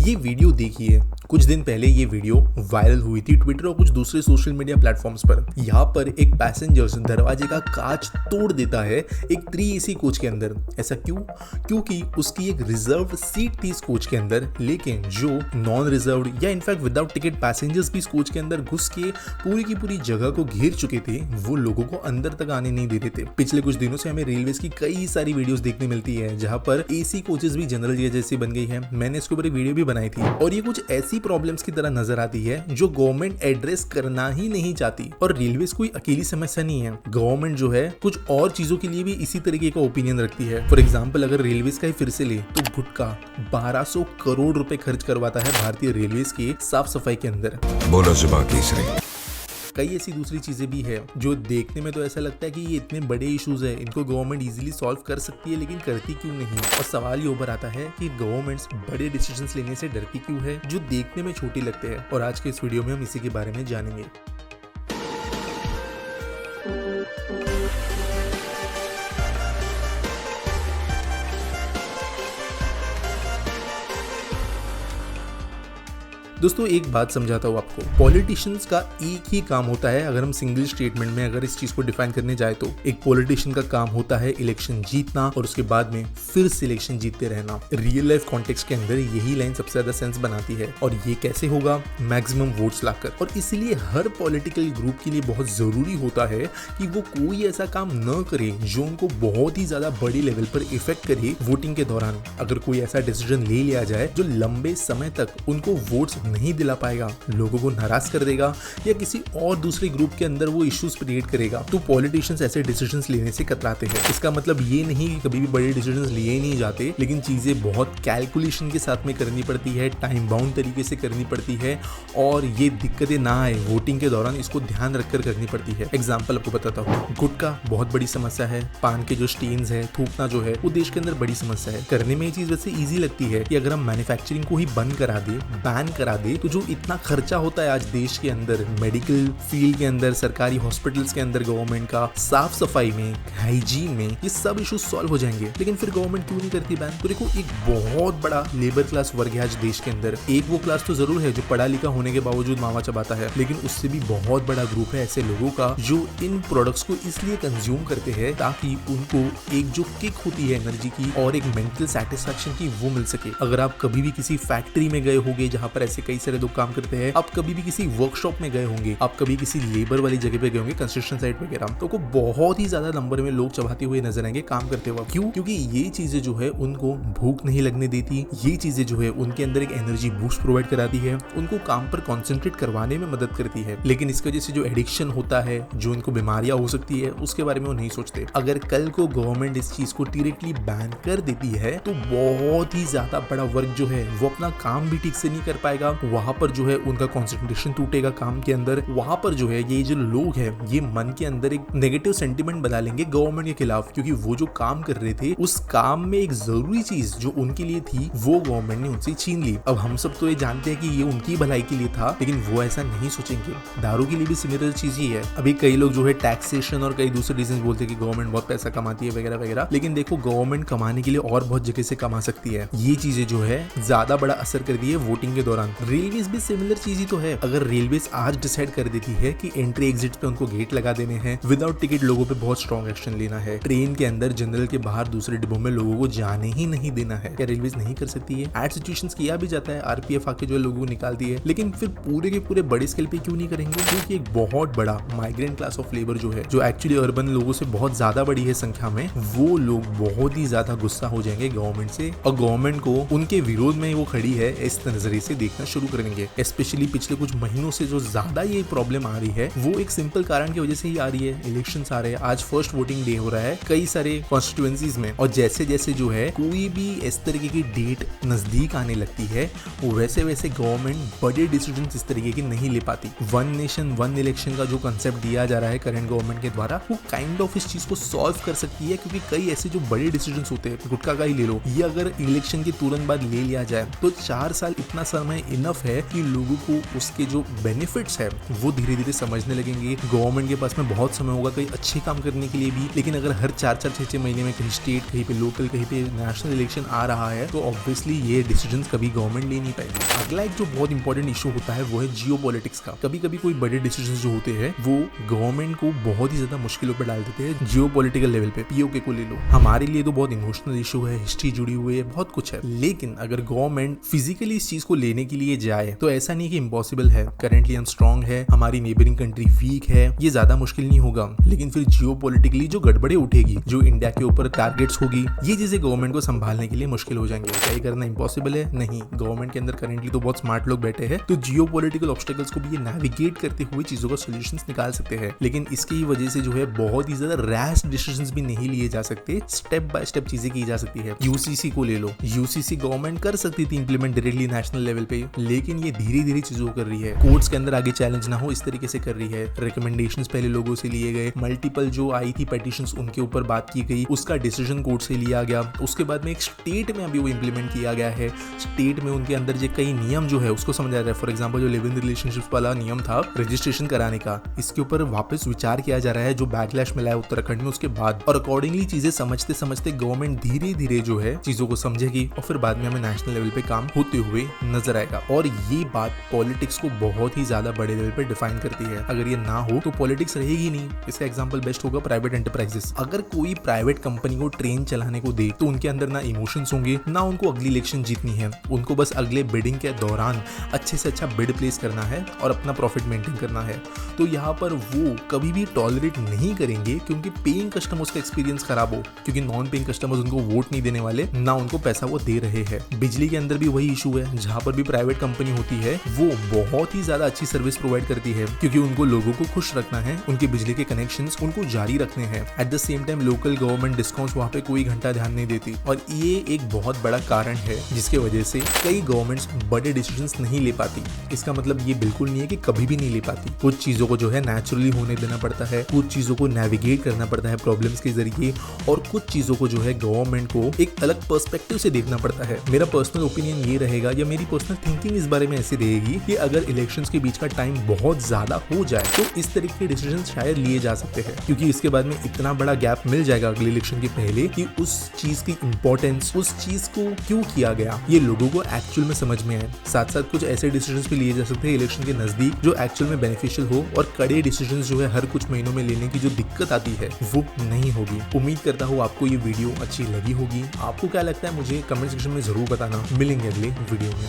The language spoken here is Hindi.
ये वीडियो देखिए। कुछ दिन पहले ये वीडियो वायरल हुई थी ट्विटर और कुछ दूसरे सोशल मीडिया प्लेटफॉर्म्स पर। यहाँ पर एक पैसेंजर दरवाजे का कांच तोड़ देता है एक 3 AC कोच के अंदर। ऐसा क्यों? क्योंकि उसकी एक रिजर्व सीट थी इस कोच के अंदर, लेकिन जो नॉन रिजर्व या इनफैक्ट विदाउट टिकट पैसेंजर्स भी इस कोच के अंदर घुस के पूरी की पूरी जगह को घेर चुके थे, वो लोगों को अंदर तक आने नहीं दे रहे थे। पिछले कुछ दिनों से हमें रेलवेज की कई सारी वीडियोस देखने मिलती है जहां पर AC कोचेस भी जनरल ये जैसी बन गई है। मैंने इसके ऊपर वीडियो भी बनाई थी और ये कुछ ऐसी प्रॉब्लम्स की तरह नजर आती है जो गवर्नमेंट एड्रेस करना ही नहीं चाहती। और रेलवेज कोई अकेली समस्या नहीं है, गवर्नमेंट जो है कुछ और चीजों के लिए भी इसी तरीके का ओपिनियन रखती है। फॉर एग्जांपल अगर रेलवेज का ही फिर से ले तो गुटखा 1200 करोड़ रुपए खर्च करवाता है भारतीय रेलवेज की साफ सफाई के अंदर। बोलो जुबान तीसरी। कई ऐसी दूसरी चीजें भी है जो देखने में तो ऐसा लगता है कि ये इतने बड़े इश्यूज है, इनको गवर्नमेंट इजीली सॉल्व कर सकती है, लेकिन करती क्यों नहीं। और सवाल ये उभर आता है कि गवर्नमेंट्स बड़े डिसीजंस लेने से डरती क्यों है जो देखने में छोटे लगते हैं। और आज के इस वीडियो में हम इसी के बारे में जानेंगे। दोस्तों एक बात समझाता हूँ आपको, पॉलिटिशियंस का एक ही काम होता है। अगर हम सिंगल स्टेटमेंट में अगर इस चीज को डिफाइन करने जाए तो एक पॉलिटिशियन का काम होता है इलेक्शन जीतना और उसके बाद में फिर से इलेक्शन जीतते रहना। रियल लाइफ कॉन्टेक्स्ट के अंदर यही लाइन सबसे ज्यादा सेंस बनाती है। और ये कैसे होगा? मैक्सिमम वोट्स लाकर। और इसलिए हर पॉलिटिकल ग्रुप के लिए बहुत जरूरी होता है कि वो कोई ऐसा काम न करे जो उनको बहुत ही ज्यादा बड़ी लेवल पर इफेक्ट करे वोटिंग के दौरान। अगर कोई ऐसा डिसीजन ले लिया जाए जो लंबे समय तक उनको वोट्स नहीं दिला पाएगा, लोगों को नाराज कर देगा या किसी और दूसरे ग्रुप के अंदर वो इश्यूज क्रिएट करेगा, तो पॉलिटिशियंस ऐसे डिसीजंस लेने से कतराते हैं। इसका मतलब ये नहीं कि कभी भी बड़े डिसीजंस लिए ही नहीं जाते, लेकिन चीजें बहुत कैलकुलेशन के साथ में करनी पड़ती है, टाइम बाउंड तरीके से करनी पड़ती है और ये दिक्कतें ना आए वोटिंग के दौरान, इसको ध्यान रखकर करनी पड़ती है। एग्जाम्पल आपको बताता हूँ, गुटखा बहुत बड़ी समस्या है, पान के जो स्टेन्स है, थूकना जो है वो देश के अंदर बड़ी समस्या है। करने में ये चीज वैसे ईजी लगती है कि अगर हम मैन्युफैक्चरिंग को ही बंद करा दे, बैन करा दे, तो जो इतना खर्चा होता है आज देश के अंदर मेडिकल फील्ड के अंदर, सरकारी हॉस्पिटल्स के अंदर गवर्नमेंट का, साफ सफाई में, हाइजीन में, ये सब इश्यूज सॉल्व हो जाएंगे। लेकिन फिर गवर्नमेंट क्यों नहीं करती बैन? तो देखो एक बहुत बड़ा लेबर क्लास वर्ग है आज देश के अंदर। एक वो क्लास तो जरूर है जो पढ़ा लिखा होने के बावजूद मावा चबाता है, लेकिन उससे भी बहुत बड़ा ग्रुप है ऐसे लोगों का जो इन प्रोडक्ट्स को इसलिए कंज्यूम करते हैं ताकि उनको एक जो किक होती है एनर्जी की और एक मेंटल सेटिस्फैक्शन की वो मिल सके। अगर आप कभी भी किसी फैक्ट्री में गए होंगे जहां पर ऐसे कई सारे लोग काम करते हैं, आप कभी भी किसी वर्कशॉप में गए होंगे, आप कभी किसी लेबर वाली जगह पे गए होंगे, कंस्ट्रक्शन साइट वगैरह, तो को बहुत ही ज्यादा नंबर में लोग चबाते हुए नजर आएंगे काम करते हुए। क्यों? क्योंकि ये चीजें जो है उनको भूख नहीं लगने देती, ये चीजें जो है उनके अंदर एक एनर्जी बूस्ट प्रोवाइड कराती है, उनको काम पर कॉन्सेंट्रेट करवाने में मदद करती है। लेकिन इसकी वजह से जो एडिक्शन होता है, जो उनको बीमारियां हो सकती है, उसके बारे में वो नहीं सोचते। अगर कल को गवर्नमेंट इस चीज को डायरेक्टली बैन कर देती है तो बहुत ही ज्यादा बड़ा वर्ग जो है वो अपना काम भी ठीक से नहीं कर पाएगा, वहां पर जो है उनका कंसंट्रेशन टूटेगा काम के अंदर। वहां पर जो है ये जो लोग हैं ये मन के अंदर एक नेगेटिव सेंटीमेंट बना लेंगे गवर्नमेंट के खिलाफ, क्योंकि वो जो काम कर रहे थे उस काम में एक जरूरी चीज जो उनके लिए थी वो गवर्नमेंट ने उनसे छीन ली। अब हम सब तो ये जानते हैं कि ये उनकी भलाई के लिए था, लेकिन वो ऐसा नहीं सोचेंगे। दारू के लिए भी सिमिलर चीज ही है। अभी कई लोग जो है टैक्सेशन और कई दूसरे रीजन बोलते हैं कि गवर्नमेंट बहुत पैसा कमाती है वगैरह वगैरह, लेकिन देखो गवर्नमेंट कमाने के लिए और बहुत जगह से कमा सकती है। ये चीजें जो है ज्यादा बड़ा असर कर दी है वोटिंग के दौरान। रेलवेज भी सिमिलर चीज ही तो है। अगर रेलवेज आज डिसाइड कर देती है कि एंट्री एग्जिट पे उनको गेट लगा देने हैं, विदाउट टिकट लोगों पे बहुत स्ट्रॉन्ग एक्शन लेना है, ट्रेन के अंदर जनरल के बाहर दूसरे डिब्बों में लोगों को जाने ही नहीं देना है, क्या रेलवेज नहीं कर सकती है? एट सिचुएशंस किया भी जाता है, आरपीएफ आके जो लोगों को निकालती है, लेकिन फिर पूरे के पूरे बड़े स्केल पे क्यों नहीं करेंगे? क्योंकि एक बहुत बड़ा माइग्रेंट क्लास ऑफ लेबर जो है, जो एक्चुअली अर्बन लोगों से बहुत ज्यादा बड़ी है संख्या में, वो लोग बहुत ही ज्यादा गुस्सा हो जाएंगे गवर्नमेंट से और गवर्नमेंट को उनके विरोध में वो खड़ी है इस नजरिए से देखना शुरू करेंगे। स्पेशली पिछले कुछ महीनों से जो ज्यादा ये प्रॉब्लम आ रही है वो एक सिंपल कारण की वजह से ही आ रही है। इलेक्शंस आ रहे हैं, आज फर्स्ट वोटिंग डे हो रहा है कई सारे कॉन्स्टिट्यूएंसीज में, और जैसे जैसे जो है कोई भी इस तरीके की डेट नजदीक आने लगती है वो वैसे वैसे गवर्नमेंट बड़े डिसीजन इस तरीके की नहीं ले पाती। वन नेशन वन इलेक्शन का जो कंसेप्ट दिया जा रहा है करंट गवर्नमेंट के द्वारा, वो काइंड ऑफ इस चीज को सॉल्व कर सकती है, क्योंकि कई ऐसे जो बड़े डिसीजन होते हैं, गुटखा का ही ले लो, ये अगर इलेक्शन के तुरंत बाद ले लिया जाए तो 4 साल इतना समय इनफ है कि लोगों को उसके जो बेनिफिट्स है वो धीरे धीरे समझने लगेंगे। गवर्नमेंट के पास में बहुत समय होगा कई अच्छे काम करने के लिए भी, लेकिन अगर हर 4-4, 6-6 महीने में कहीं स्टेट, कहीं पे लोकल, कहीं पे नेशनल इलेक्शन आ रहा है तो ऑब्वियसली ये डिसीजन कभी गवर्नमेंट ले नहीं पाएगी। अगला एक जो बहुत इंपॉर्टेंट इशू होता है वो है जियोपॉलिटिक्स का। कभी कभी कोई बड़े डिसीजन जो होते हैं वो गवर्नमेंट को बहुत ही ज्यादा मुश्किलों पर डाल देते हैं। जियोपॉलिटिकल लेवल पे पीओके को ले लो, हमारे लिए तो बहुत इमोशनल इशू है, हिस्ट्री जुड़ी हुई है, बहुत कुछ है, लेकिन अगर गवर्नमेंट फिजिकली इस चीज को लेने के लिए जाए तो ऐसा नहीं कि इम्पॉसिबल है। करेंटली हम स्ट्रांग है, हमारी नेबरिंग कंट्री वीक है, ये ज्यादा मुश्किल नहीं होगा, लेकिन फिर जियोपॉलिटिकली जो गड़बड़े उठेगी, जो इंडिया के ऊपर टारगेट्स होगी, ये चीजें गवर्नमेंट को संभालने के लिए मुश्किल हो जाएंगे। क्या ये करना इम्पॉसिबल है? नहीं। गवर्नमेंट के अंदर करेंटली तो बहुत स्मार्ट लोग बैठे हैं, तो जियोपॉलिटिकल ऑब्स्टेकल्स को भी ये नेविगेट करते हुए चीजों का सॉल्यूशंस निकाल सकते हैं, लेकिन इसकी वजह से जो है बहुत ही ज्यादा रैश डिसीजंस भी नहीं लिए जा सकते, स्टेप बाय स्टेप चीजें की जा सकती है। यूसीसी को ले लो, यूसीसी गवर्नमेंट कर सकती थी इंप्लीमेंट डायरेक्टली नेशनल लेवल पे, लेकिन ये धीरे धीरे चीजों को कर रही है। कोर्ट्स के अंदर आगे चैलेंज ना हो इस तरीके से कर रही है। रिकमेंडेशंस पहले लोगों से लिए गए, मल्टीपल जो आई थी पेटिशंस उनके ऊपर बात की गई, उसका डिसीजन कोर्ट से लिया गया, उसके बाद में एक स्टेट में अभी वो इंप्लीमेंट किया गया है। स्टेट में उनके अंदर जो कई नियम जो है उसको समझा रहा है। फॉर एग्जाम्पल जो लिव इन रिलेशनशिप वाला नियम था रजिस्ट्रेशन कराने का, इसके ऊपर वापस विचार किया जा रहा है जो बैकलैश मिला है उत्तराखंड में उसके बाद, और अकॉर्डिंगली चीजें समझते समझते गवर्नमेंट धीरे धीरे जो है चीजों को समझेगी और फिर बाद में हमें नेशनल लेवल पे काम होते हुए नजर आएगा। और ये बात पॉलिटिक्स को बहुत ही ज्यादा बड़े लेवल पे डिफाइन करती है। अगर ये ना हो तो पॉलिटिक्स रहेगी नहीं। इसका एग्जांपल बेस्ट होगा प्राइवेट एंटरप्राइजेस। अगर कोई प्राइवेट कंपनी को ट्रेन चलाने को दे तो उनके अंदर ना इमोशंस होंगे, ना उनको अगली इलेक्शन जीतनी है, उनको बस अगले बिडिंग के दौरान अच्छे से अच्छा बिड प्लेस करना है और अपना प्रॉफिट मेंटेन करना है। तो यहाँ पर वो कभी भी टॉलरेट नहीं करेंगे क्योंकि पेइंग कस्टमर्स का एक्सपीरियंस खराब हो, क्योंकि नॉन पेइंग कस्टमर्स उनको वोट नहीं देने वाले, ना उनको पैसा वो दे रहे हैं। बिजली के अंदर भी वही इशू है, जहाँ पर भी प्राइवेट कंपनी होती है वो बहुत ही ज्यादा अच्छी सर्विस प्रोवाइड करती है क्योंकि उनको लोगों को खुश रखना है, उनके बिजली के कनेक्शंस उनको जारी रखने हैं। At the same time local government discounts वहाँ पे कोई घंटा ध्यान नहीं देती, और ये एक बहुत बड़ा कारण है जिसके वजह से कई गवर्नमेंट्स बड़े डिसीजंस नहीं ले पाती। इसका मतलब ये बिल्कुल नहीं है कि कभी भी नहीं ले पाती। कुछ चीजों को जो है नेचुरली होने देना पड़ता है, कुछ चीजों को नेविगेट करना पड़ता है प्रॉब्लम्स के जरिए, और कुछ चीजों को जो है गवर्नमेंट को एक अलग पर्सपेक्टिव से देखना पड़ता है। मेरा पर्सनल ओपिनियन ये रहेगा या मेरी पर्सनल थिंकिंग इस बारे में ऐसी रहेगी कि अगर इलेक्शंस के बीच का टाइम बहुत ज्यादा हो जाए तो इस तरीके के डिसीजन शायद लिए जा सकते हैं, क्योंकि इसके बाद में इतना बड़ा गैप मिल जाएगा अगले इलेक्शन के पहले कि उस चीज की इंपॉर्टेंस, उस चीज को क्यों किया गया, ये लोगों को एक्चुअल में समझ में आए। साथ साथ कुछ ऐसे डिसीजंस भी लिए जा सकते हैं इलेक्शन के नजदीक जो एक्चुअल में बेनिफिशियल हो, और कड़े डिसीजंस जो है हर कुछ महीनों में लेने की जो दिक्कत आती है वो नहीं होगी। उम्मीद करता हूँ आपको ये वीडियो अच्छी लगी होगी। आपको क्या लगता है मुझे कमेंट सेक्शन में जरूर बताना। मिलेंगे अगले वीडियो में।